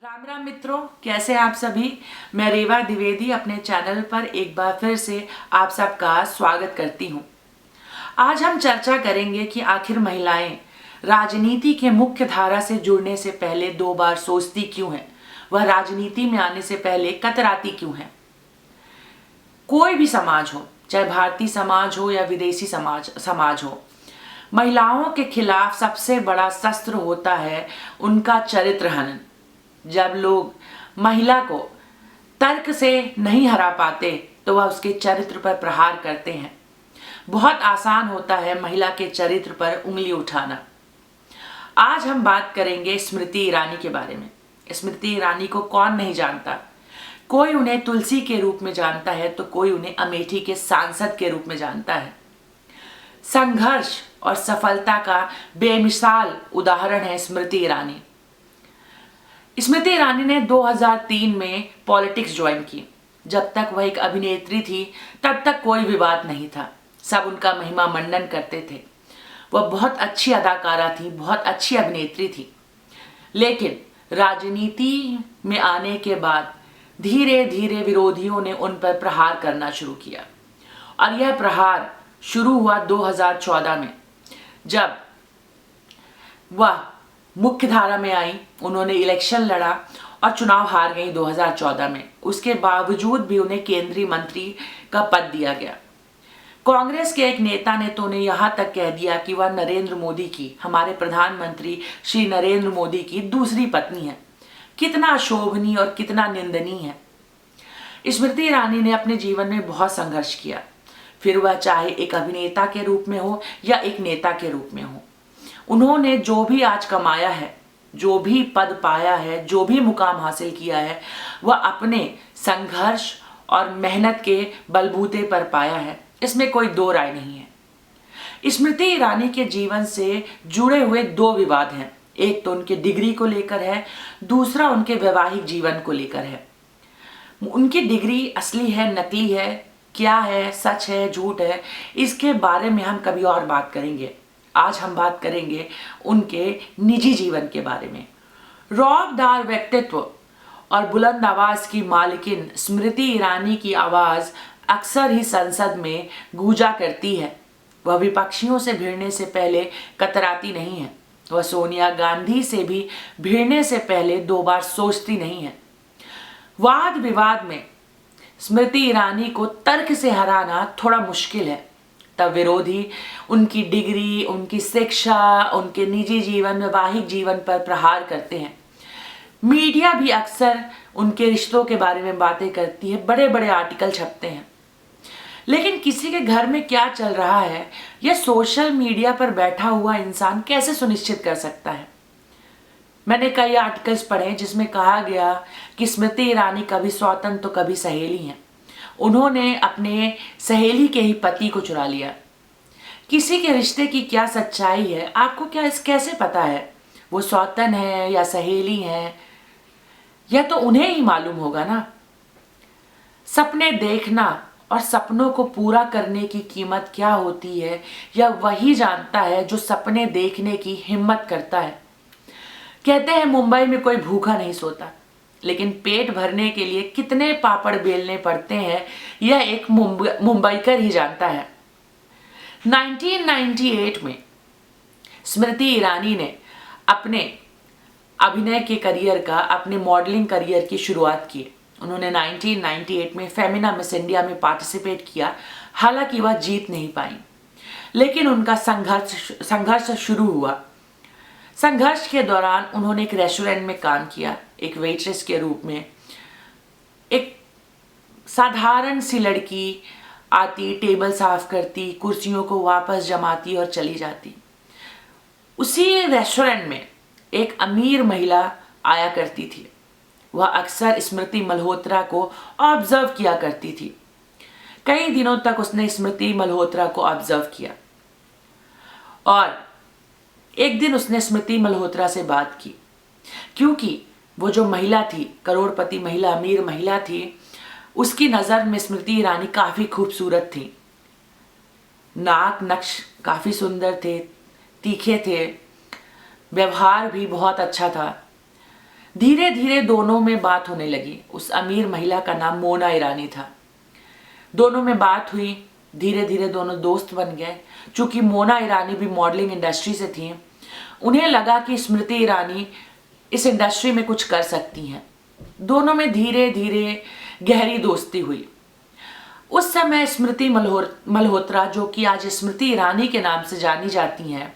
राम राम मित्रों, कैसे हैं आप सभी। मैं रेवा द्विवेदी अपने चैनल पर एक बार फिर से आप सबका स्वागत करती हूं। आज हम चर्चा करेंगे कि आखिर महिलाएं राजनीति के मुख्य धारा से जुड़ने से पहले दो बार सोचती क्यों हैं, वह राजनीति में आने से पहले कतराती क्यों हैं। कोई भी समाज हो, चाहे भारतीय समाज हो या विदेशी समाज हो, महिलाओं के खिलाफ सबसे बड़ा शस्त्र होता है उनका चरित्र हनन। जब लोग महिला को तर्क से नहीं हरा पाते तो वह उसके चरित्र पर प्रहार करते हैं। बहुत आसान होता है महिला के चरित्र पर उंगली उठाना। आज हम बात करेंगे स्मृति ईरानी के बारे में। स्मृति ईरानी को कौन नहीं जानता। कोई उन्हें तुलसी के रूप में जानता है तो कोई उन्हें अमेठी के सांसद के रूप में जानता है। संघर्ष और सफलता का बेमिसाल उदाहरण है स्मृति ईरानी। स्मृति ईरानी ने 2003 में पॉलिटिक्स ज्वाइन की। जब तक वह एक अभिनेत्री थी तब तक कोई विवाद नहीं था, सब उनका महिमा मंडन करते थे। वह बहुत अच्छी अदाकारा थी, बहुत अच्छी अभिनेत्री थी। लेकिन राजनीति में आने के बाद धीरे धीरे विरोधियों ने उन पर प्रहार करना शुरू किया और यह प्रहार शुरू हुआ 2014 में, जब वह मुख्य धारा में आई। उन्होंने इलेक्शन लड़ा और चुनाव हार गई 2014 में। उसके बावजूद भी उन्हें केंद्रीय मंत्री का पद दिया गया। कांग्रेस के एक नेता ने तो उन्हें यहाँ तक कह दिया कि वह नरेंद्र मोदी की, हमारे प्रधानमंत्री श्री नरेंद्र मोदी की दूसरी पत्नी है। कितना अशोभनीय और कितना निंदनीय है। स्मृति ईरानी ने अपने जीवन में बहुत संघर्ष किया, फिर वह चाहे एक अभिनेता के रूप में हो या एक नेता के रूप में हो। उन्होंने जो भी आज कमाया है, जो भी पद पाया है, जो भी मुकाम हासिल किया है, वह अपने संघर्ष और मेहनत के बलबूते पर पाया है। इसमें कोई दो राय नहीं है। स्मृति ईरानी के जीवन से जुड़े हुए दो विवाद हैं। एक तो उनके डिग्री को लेकर है, दूसरा उनके वैवाहिक जीवन को लेकर है। उनकी डिग्री असली है, नकली है, क्या है, सच है, झूठ है, इसके बारे में हम कभी और बात करेंगे। आज हम बात करेंगे उनके निजी जीवन के बारे में। रौबदार व्यक्तित्व और बुलंद आवाज की मालकिन स्मृति ईरानी की आवाज अक्सर ही संसद में गूंजा करती है। वह विपक्षियों से भिड़ने से पहले कतराती नहीं है। वह सोनिया गांधी से भी भिड़ने से पहले दो बार सोचती नहीं है। वाद विवाद में स्मृति ईरानी को तर्क से हराना थोड़ा मुश्किल है, तब विरोधी उनकी डिग्री, उनकी शिक्षा, उनके निजी जीवन, वैवाहिक जीवन पर प्रहार करते हैं। मीडिया भी अक्सर उनके रिश्तों के बारे में बातें करती है, बड़े बड़े आर्टिकल छपते हैं। लेकिन किसी के घर में क्या चल रहा है यह सोशल मीडिया पर बैठा हुआ इंसान कैसे सुनिश्चित कर सकता है। मैंने कई आर्टिकल्स पढ़े जिसमें कहा गया कि स्मृति ईरानी कभी सौतन तो कभी सहेली हैं। उन्होंने अपने सहेली के ही पति को चुरा लिया। किसी के रिश्ते की क्या सच्चाई है आपको कैसे पता है, वो सौतन है या सहेली है, यह तो उन्हें ही मालूम होगा ना। सपने देखना और सपनों को पूरा करने की कीमत क्या होती है यह वही जानता है जो सपने देखने की हिम्मत करता है। कहते हैं मुंबई में कोई भूखा नहीं सोता, लेकिन पेट भरने के लिए कितने पापड़ बेलने पड़ते हैं यह एक मुंबईकर ही जानता है। 1998 में स्मृति ईरानी ने अपने अभिनय के करियर का, अपने मॉडलिंग करियर की शुरुआत की। उन्होंने 1998 में फेमिना मिस इंडिया में पार्टिसिपेट किया। हालांकि वह जीत नहीं पाई, लेकिन उनका संघर्ष शुरू हुआ। संघर्ष के दौरान उन्होंने एक रेस्टोरेंट में काम किया, एक वेट्रेस के रूप में। एक साधारण सी लड़की आती, टेबल साफ करती, कुर्सियों को वापस जमाती और चली जाती। उसी रेस्टोरेंट में एक अमीर महिला आया करती थी। वह अक्सर स्मृति मल्होत्रा को ऑब्जर्व किया करती थी। कई दिनों तक उसने स्मृति मल्होत्रा को ऑब्जर्व किया और एक दिन उसने स्मृति मल्होत्रा से बात की, क्योंकि वो जो महिला थी, करोड़पति महिला, अमीर महिला थी, उसकी नज़र में स्मृति ईरानी काफ़ी खूबसूरत थी। नाक नक्श काफ़ी सुंदर थे, तीखे थे, व्यवहार भी बहुत अच्छा था। धीरे धीरे दोनों में बात होने लगी। उस अमीर महिला का नाम मोना ईरानी था। दोनों में बात हुई, धीरे धीरे दोनों दोस्त बन गए। चूंकि मोना ईरानी भी मॉडलिंग इंडस्ट्री से थी, उन्हें लगा कि स्मृति ईरानी इस इंडस्ट्री में कुछ कर सकती हैं। दोनों में धीरे धीरे गहरी दोस्ती हुई। उस समय स्मृति मल्होत्रा, जो कि आज स्मृति ईरानी के नाम से जानी जाती हैं,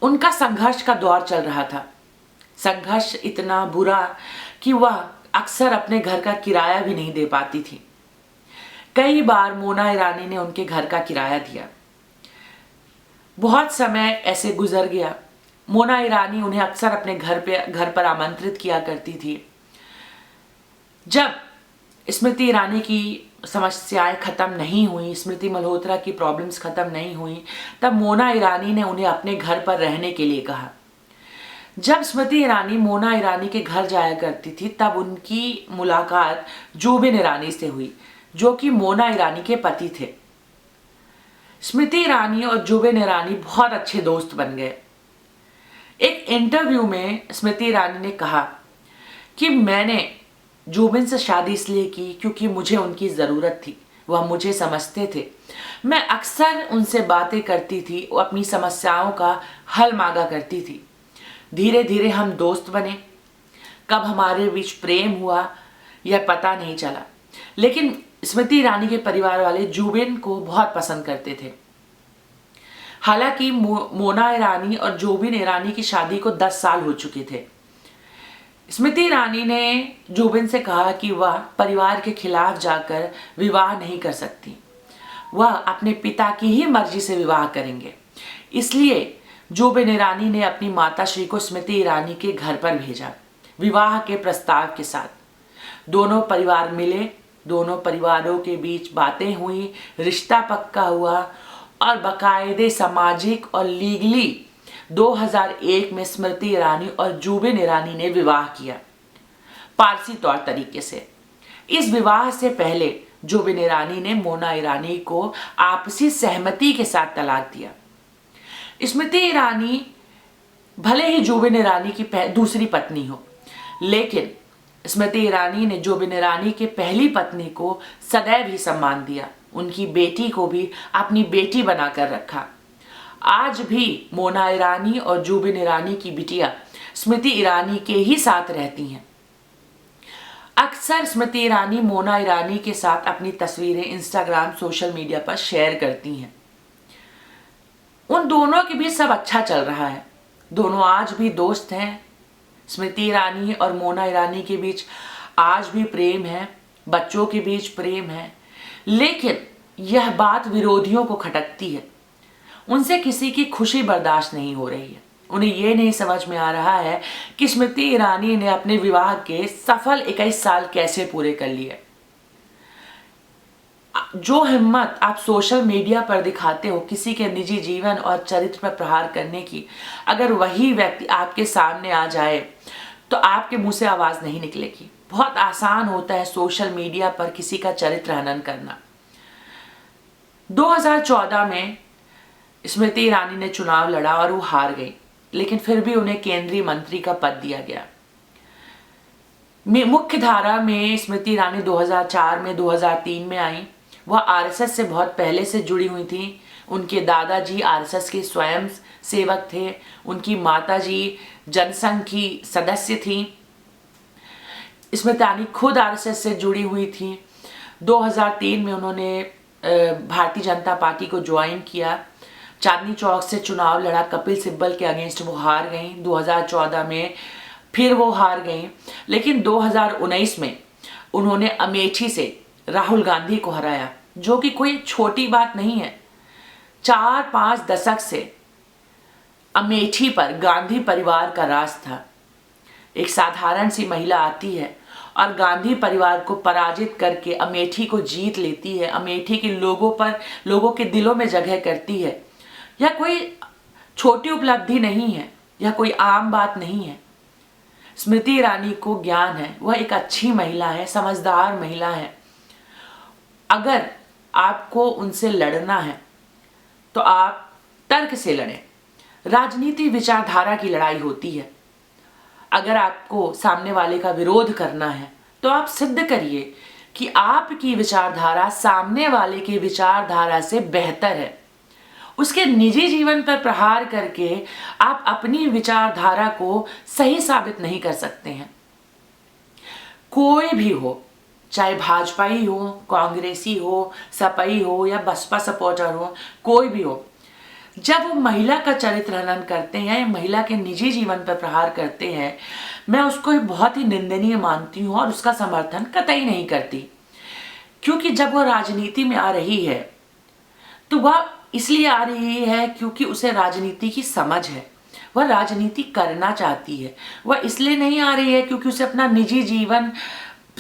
उनका संघर्ष का दौर चल रहा था। संघर्ष इतना बुरा कि वह अक्सर अपने घर का किराया भी नहीं दे पाती थी। कई बार मोना ईरानी ने उनके घर का किराया दिया। बहुत समय ऐसे गुजर गया। मोना ईरानी उन्हें अक्सर अपने घर पर आमंत्रित किया करती थी। जब स्मृति ईरानी की समस्याएं खत्म नहीं हुई, स्मृति मल्होत्रा की प्रॉब्लम्स खत्म नहीं हुई, तब मोना ईरानी ने उन्हें अपने घर पर रहने के लिए कहा। जब स्मृति ईरानी मोना ईरानी के घर जाया करती थी, तब उनकी मुलाकात जुबिन ईरानी से हुई, जो कि मोना ईरानी के पति थे। स्मृति ईरानी और जुबिन ईरानी बहुत अच्छे दोस्त बन गए। एक इंटरव्यू में स्मृति ईरानी ने कहा कि मैंने जुबिन से शादी इसलिए की क्योंकि मुझे उनकी ज़रूरत थी। वह मुझे समझते थे। मैं अक्सर उनसे बातें करती थी, वो अपनी समस्याओं का हल मांगा करती थी। धीरे धीरे हम दोस्त बने। कब हमारे बीच प्रेम हुआ यह पता नहीं चला, लेकिन स्मृति ईरानी के परिवार वाले जुबिन को बहुत पसंद करते थे। हालांकि मोना ईरानी और जुबिन ईरानी की शादी को 10 साल हो चुके थे। स्मृति ईरानी ने जुबिन से कहा कि वह परिवार के खिलाफ जाकर विवाह नहीं कर सकती, वह अपने पिता की ही मर्जी से विवाह करेंगे। इसलिए जुबिन ईरानी ने अपनी माताश्री को स्मृति ईरानी के घर पर भेजा विवाह के प्रस्ताव के साथ। दोनों परिवार मिले, दोनों परिवारों के बीच बातें हुई, रिश्ता पक्का हुआ और बाकायदे सामाजिक और लीगली 2001 में स्मृति ईरानी और जुबिन ईरानी ने विवाह किया, पारसी तौर तरीके से। इस विवाह से पहले जुबिन ईरानी ने मोना ईरानी को आपसी सहमति के साथ तलाक दिया। स्मृति ईरानी भले ही जुबिन ईरानी की दूसरी पत्नी हो, लेकिन स्मृति ईरानी ने जुबिन ईरानी के पहली पत्नी को सदैव ही सम्मान दिया। उनकी बेटी को भी अपनी बेटी बनाकर रखा। आज भी मोना ईरानी और जुबिन ईरानी की बिटिया स्मृति ईरानी के ही साथ रहती हैं। अक्सर स्मृति ईरानी मोना ईरानी के साथ अपनी तस्वीरें इंस्टाग्राम, सोशल मीडिया पर शेयर करती हैं। उन दोनों के बीच सब अच्छा चल रहा है। दोनों आज भी दोस्त हैं। स्मृति ईरानी और मोना ईरानी के बीच आज भी प्रेम है, बच्चों के बीच प्रेम है। लेकिन यह बात विरोधियों को खटकती है। उनसे किसी की खुशी बर्दाश्त नहीं हो रही है। उन्हें यह नहीं समझ में आ रहा है कि स्मृति ईरानी ने अपने विवाह के सफल 21 साल कैसे पूरे कर लिए। जो हिम्मत आप सोशल मीडिया पर दिखाते हो किसी के निजी जीवन और चरित्र पर प्रहार करने की, अगर वही व्यक्ति आपके सामने आ जाए तो आपके मुंह से आवाज नहीं निकलेगी। बहुत आसान होता है सोशल मीडिया पर किसी का चरित्र हनन करना। 2014 में स्मृति ईरानी ने चुनाव लड़ा और वो हार गई, लेकिन फिर भी उन्हें केंद्रीय मंत्री का पद दिया गया। मुख्य धारा में स्मृति ईरानी 2004 में 2003 में आई। वह आरएसएस से बहुत पहले से जुड़ी हुई थी। उनके दादाजी आरएसएस के स्वयं सेवक थे। उनकी माताजी जनसंघ की सदस्य थी। स्मृति ईरानी खुद आरएसएस से जुड़ी हुई थी। 2003 में उन्होंने भारतीय जनता पार्टी को ज्वाइन किया। चांदनी चौक से चुनाव लड़ा, कपिल सिब्बल के अगेंस्ट वो हार गई। 2014 में फिर वो हार गई, लेकिन 2019 में उन्होंने अमेठी से राहुल गांधी को हराया, जो कि कोई छोटी बात नहीं है। 4-5 दशक से अमेठी पर गांधी परिवार का राज था। एक साधारण सी महिला आती है और गांधी परिवार को पराजित करके अमेठी को जीत लेती है, अमेठी के लोगों के दिलों में जगह करती है। यह कोई छोटी उपलब्धि नहीं है, यह कोई आम बात नहीं है। स्मृति ईरानी को ज्ञान है, वह एक अच्छी महिला है, समझदार महिला है। अगर आपको उनसे लड़ना है तो आप तर्क से लड़ें। राजनीति विचारधारा की लड़ाई होती है। अगर आपको सामने वाले का विरोध करना है तो आप सिद्ध करिए कि आपकी विचारधारा सामने वाले की विचारधारा से बेहतर है। उसके निजी जीवन पर प्रहार करके आप अपनी विचारधारा को सही साबित नहीं कर सकते हैं। कोई भी हो, चाहे भाजपाई हो, कांग्रेसी हो, सपाई हो या बसपा सपोर्टर हो, कोई भी हो, जब वो महिला का चरित्र हनन करते हैं या महिला के निजी जीवन पर प्रहार करते हैं, मैं उसको बहुत ही निंदनीय मानती हूँ और उसका समर्थन कतई नहीं करती। क्योंकि जब वो राजनीति में आ रही है तो वह इसलिए आ रही है क्योंकि उसे राजनीति की समझ है, वह राजनीति करना चाहती है। वह इसलिए नहीं आ रही है क्योंकि उसे अपना निजी जीवन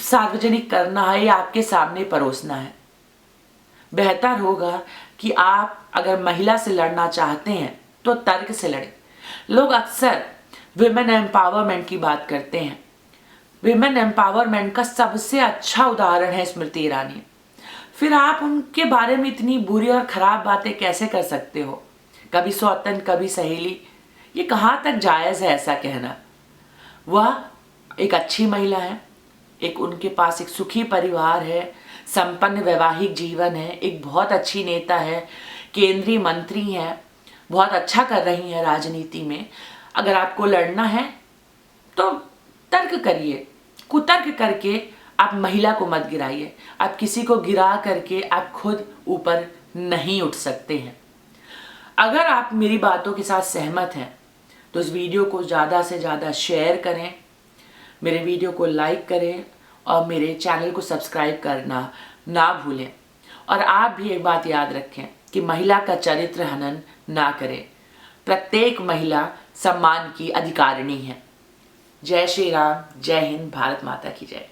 सार्वजनिक करना है या आपके सामने परोसना है। बेहतर होगा कि आप अगर महिला से लड़ना चाहते हैं तो तर्क से लड़ें। लोग अक्सर विमेन एम्पावरमेंट की बात करते हैं। विमेन एम्पावरमेंट का सबसे अच्छा उदाहरण है स्मृति ईरानी। फिर आप उनके बारे में इतनी बुरी और खराब बातें कैसे कर सकते हो? कभी सौतन कभी सहेली, ये कहाँ तक जायज़ है ऐसा कहना? वह एक अच्छी महिला है, एक उनके पास एक सुखी परिवार है, संपन्न वैवाहिक जीवन है, एक बहुत अच्छी नेता है, केंद्रीय मंत्री हैं, बहुत अच्छा कर रही हैं राजनीति में। अगर आपको लड़ना है तो तर्क करिए, कुतर्क करके आप महिला को मत गिराइए। आप किसी को गिरा करके आप खुद ऊपर नहीं उठ सकते हैं। अगर आप मेरी बातों के साथ सहमत हैं तो इस वीडियो को ज़्यादा से ज़्यादा शेयर करें, मेरे वीडियो को लाइक करें और मेरे चैनल को सब्सक्राइब करना ना भूलें। और आप भी एक बात याद रखें कि महिला का चरित्र हनन ना करें। प्रत्येक महिला सम्मान की अधिकारिणी है। जय श्री राम, जय हिंद, भारत माता की जय।